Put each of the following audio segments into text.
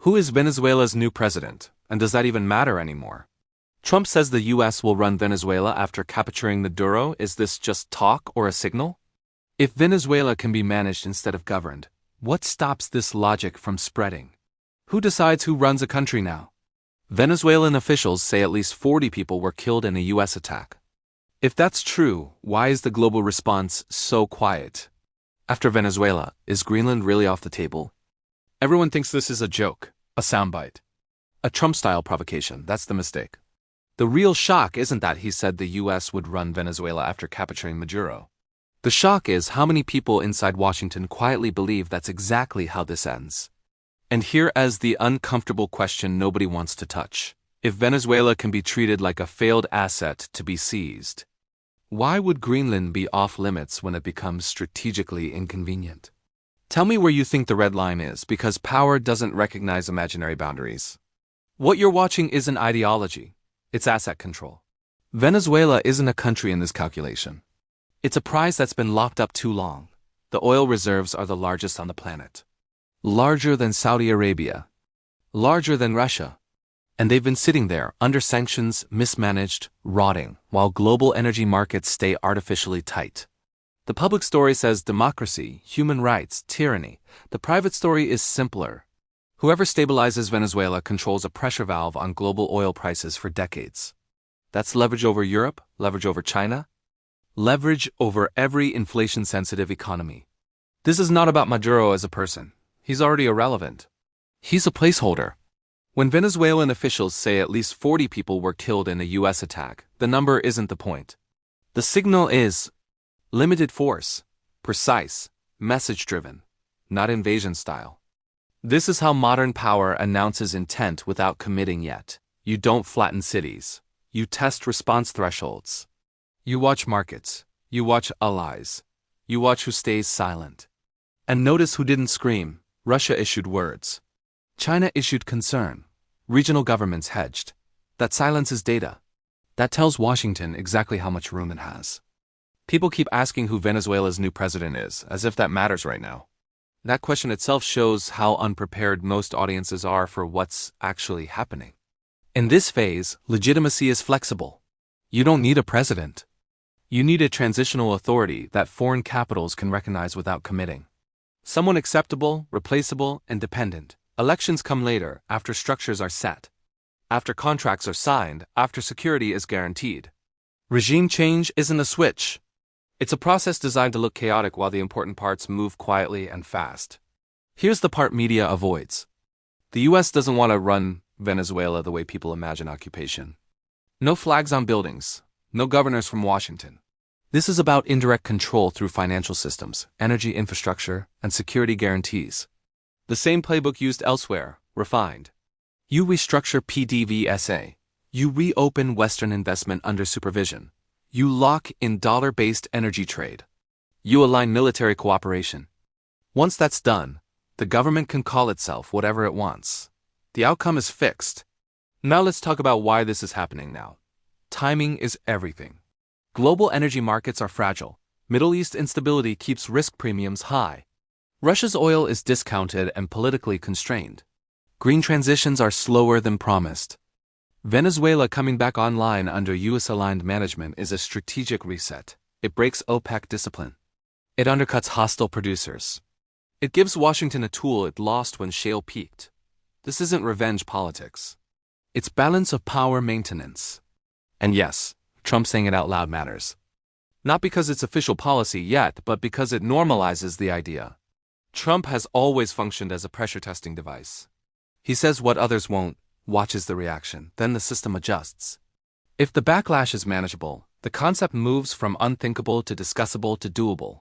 Who is Venezuela's new president, and does that even matter anymore? Trump says the US will run Venezuela after capturing Maduro. Is this just talk or a signal? If Venezuela can be managed instead of governed, what stops this logic from spreading? Who decides who runs a country now? Venezuelan officials say at least 40 people were killed in a US attack. If that's true, why is the global response so quiet? After Venezuela, is Greenland really off the table? Everyone thinks this is a joke, a soundbite, a Trump-style provocation. That's the mistake. The real shock isn't that he said the US would run Venezuela after capturing Maduro. The shock is how many people inside Washington quietly believe that's exactly how this ends. And here is the uncomfortable question nobody wants to touch. If Venezuela can be treated like a failed asset to be seized, why would Greenland be off limits when it becomes strategically inconvenient? Tell me where you think the red line is, because power doesn't recognize imaginary boundaries. What you're watching isn't ideology, it's asset control. Venezuela isn't a country in this calculation. It's a prize that's been locked up too long. The oil reserves are the largest on the planet. Larger than Saudi Arabia. Larger than Russia. And they've been sitting there, under sanctions, mismanaged, rotting, while global energy markets stay artificially tight. The public story says democracy, human rights, tyranny. The private story is simpler. Whoever stabilizes Venezuela controls a pressure valve on global oil prices for decades. That's leverage over Europe, leverage over China, leverage over every inflation-sensitive economy. This is not about Maduro as a person. He's already irrelevant. He's a placeholder. When Venezuelan officials say at least 40 people were killed in a US attack, the number isn't the point. The signal is limited force, precise, message-driven, not invasion style. This is how modern power announces intent without committing yet. You don't flatten cities. You test response thresholds. You watch markets. You watch allies. You watch who stays silent. And notice who didn't scream. Russia issued words. China issued concern. Regional governments hedged. That silence is data. That tells Washington exactly how much room it has. People keep asking who Venezuela's new president is, as if that matters right now. That question itself shows how unprepared most audiences are for what's actually happening. In this phase, legitimacy is flexible. You don't need a president. You need a transitional authority that foreign capitals can recognize without committing. Someone acceptable, replaceable, and dependent. Elections come later, after structures are set. After contracts are signed, after security is guaranteed. Regime change isn't a switch. It's a process designed to look chaotic while the important parts move quietly and fast. Here's the part media avoids. The US doesn't want to run Venezuela the way people imagine occupation. No flags on buildings, no governors from Washington. This is about indirect control through financial systems, energy infrastructure, and security guarantees. The same playbook used elsewhere, refined. You restructure PDVSA. You reopen Western investment under supervision. You lock in dollar-based energy trade. You align military cooperation. Once that's done, the government can call itself whatever it wants. The outcome is fixed. Now let's talk about why this is happening now. Timing is everything. Global energy markets are fragile. Middle East instability keeps risk premiums high. Russia's oil is discounted and politically constrained. Green transitions are slower than promised. Venezuela coming back online under US-aligned management is a strategic reset. It breaks OPEC discipline. It undercuts hostile producers. It gives Washington a tool it lost when shale peaked. This isn't revenge politics. It's balance of power maintenance. And yes, Trump saying it out loud matters. Not because it's official policy yet, but because it normalizes the idea. Trump has always functioned as a pressure testing device. He says what others won't, watches the reaction, then the system adjusts. If the backlash is manageable, the concept moves from unthinkable to discussable to doable.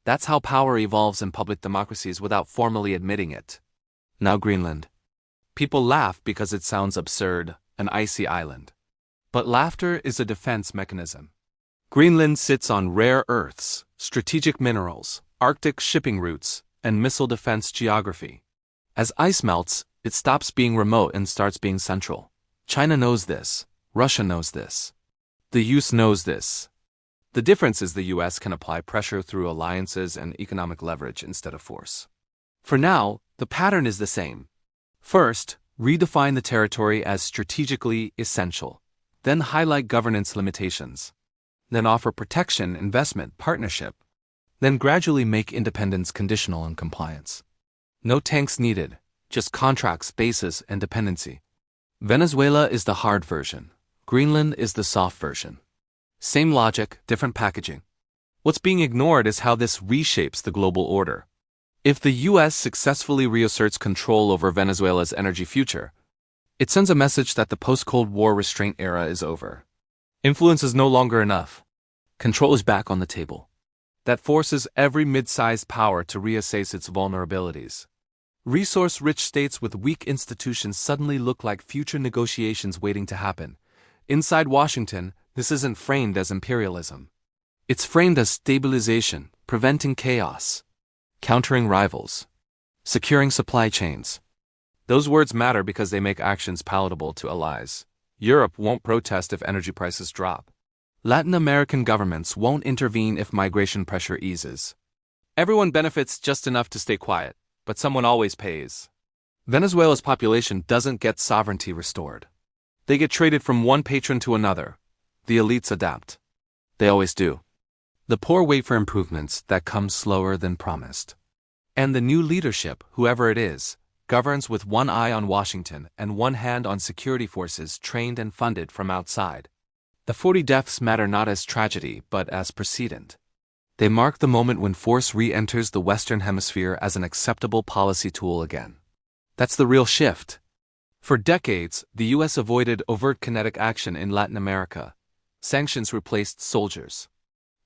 That's how power evolves in public democracies without formally admitting it. Now Greenland. People laugh because it sounds absurd, an icy island. But laughter is a defense mechanism. Greenland sits on rare earths, strategic minerals, Arctic shipping routes, and missile defense geography. As ice melts, it stops being remote and starts being central. China knows this. Russia knows this. The US knows this. The difference is the US can apply pressure through alliances and economic leverage instead of force. For now, the pattern is the same. First, redefine the territory as strategically essential. Then highlight governance limitations. Then offer protection, investment, partnership. Then gradually make independence conditional on compliance. No tanks needed, just contracts, bases, and dependency. Venezuela is the hard version. Greenland is the soft version. Same logic, different packaging. What's being ignored is how this reshapes the global order. If the US successfully reasserts control over Venezuela's energy future, it sends a message that the post-Cold War restraint era is over. Influence is no longer enough. Control is back on the table. That forces every mid-sized power to reassess its vulnerabilities. Resource-rich states with weak institutions suddenly look like future negotiations waiting to happen. Inside Washington, this isn't framed as imperialism. It's framed as stabilization, preventing chaos, countering rivals, securing supply chains. Those words matter because they make actions palatable to allies. Europe won't protest if energy prices drop. Latin American governments won't intervene if migration pressure eases. Everyone benefits just enough to stay quiet, but someone always pays. Venezuela's population doesn't get sovereignty restored. They get traded from one patron to another. The elites adapt. They always do. The poor wait for improvements that come slower than promised. And the new leadership, whoever it is, governs with one eye on Washington and one hand on security forces trained and funded from outside. The 40 deaths matter not as tragedy but as precedent. They mark the moment when force re-enters the Western Hemisphere as an acceptable policy tool again. That's the real shift. For decades, the US avoided overt kinetic action in Latin America. Sanctions replaced soldiers.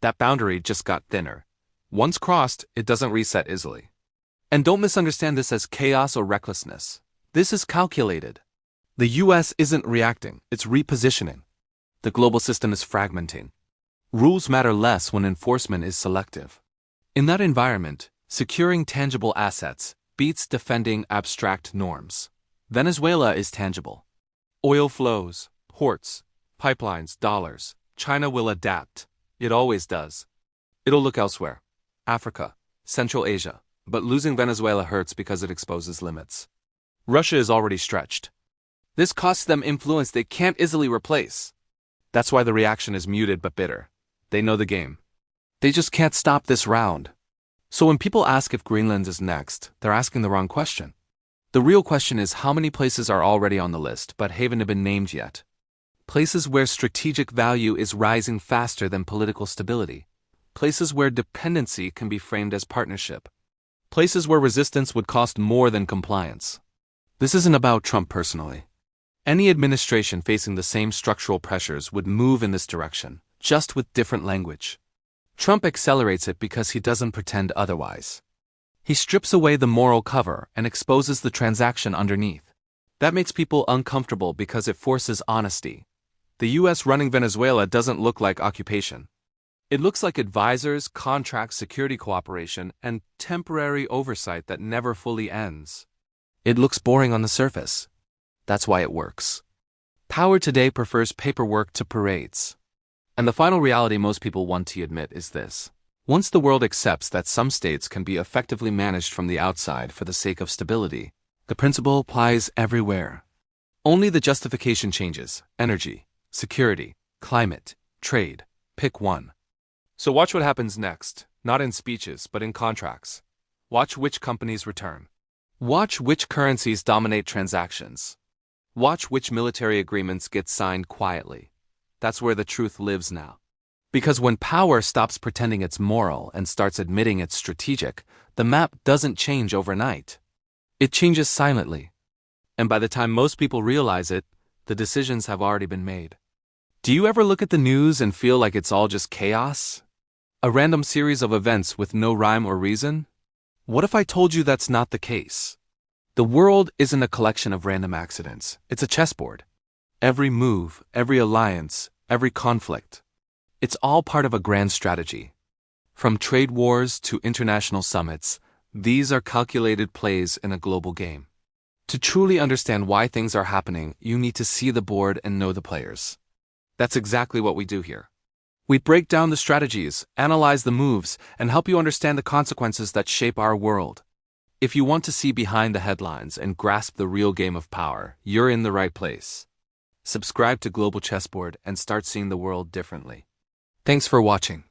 That boundary just got thinner. Once crossed, it doesn't reset easily. And don't misunderstand this as chaos or recklessness. This is calculated. The US isn't reacting, it's repositioning. The global system is fragmenting. Rules matter less when enforcement is selective. In that environment, securing tangible assets beats defending abstract norms. Venezuela is tangible. Oil flows, ports, pipelines, dollars. China will adapt. It always does. It'll look elsewhere. Africa, Central Asia. But losing Venezuela hurts because it exposes limits. Russia is already stretched. This costs them influence they can't easily replace. That's why the reaction is muted but bitter. They know the game. They just can't stop this round. So when people ask if Greenland is next, they're asking the wrong question. The real question is how many places are already on the list but haven't been named yet. Places where strategic value is rising faster than political stability. Places where dependency can be framed as partnership. Places where resistance would cost more than compliance. This isn't about Trump personally. Any administration facing the same structural pressures would move in this direction, just with different language. Trump accelerates it because he doesn't pretend otherwise. He strips away the moral cover and exposes the transaction underneath. That makes people uncomfortable because it forces honesty. The US running Venezuela doesn't look like occupation. It looks like advisors, contract security cooperation, and temporary oversight that never fully ends. It looks boring on the surface. That's why it works. Power today prefers paperwork to parades. And the final reality most people want to admit is this. Once the world accepts that some states can be effectively managed from the outside for the sake of stability, the principle applies everywhere. Only the justification changes: energy, security, climate, trade. Pick one. So watch what happens next, not in speeches but in contracts. Watch which companies return. Watch which currencies dominate transactions. Watch which military agreements get signed quietly. That's where the truth lives now. Because when power stops pretending it's moral and starts admitting it's strategic, the map doesn't change overnight. It changes silently. And by the time most people realize it, the decisions have already been made. Do you ever look at the news and feel like it's all just chaos? A random series of events with no rhyme or reason? What if I told you that's not the case? The world isn't a collection of random accidents. It's a chessboard. Every move, every alliance, every conflict. It's all part of a grand strategy. From trade wars to international summits, these are calculated plays in a global game. To truly understand why things are happening, you need to see the board and know the players. That's exactly what we do here. We break down the strategies, analyze the moves, and help you understand the consequences that shape our world. If you want to see behind the headlines and grasp the real game of power, you're in the right place. Subscribe to Global Chessboard and start seeing the world differently. Thanks for watching.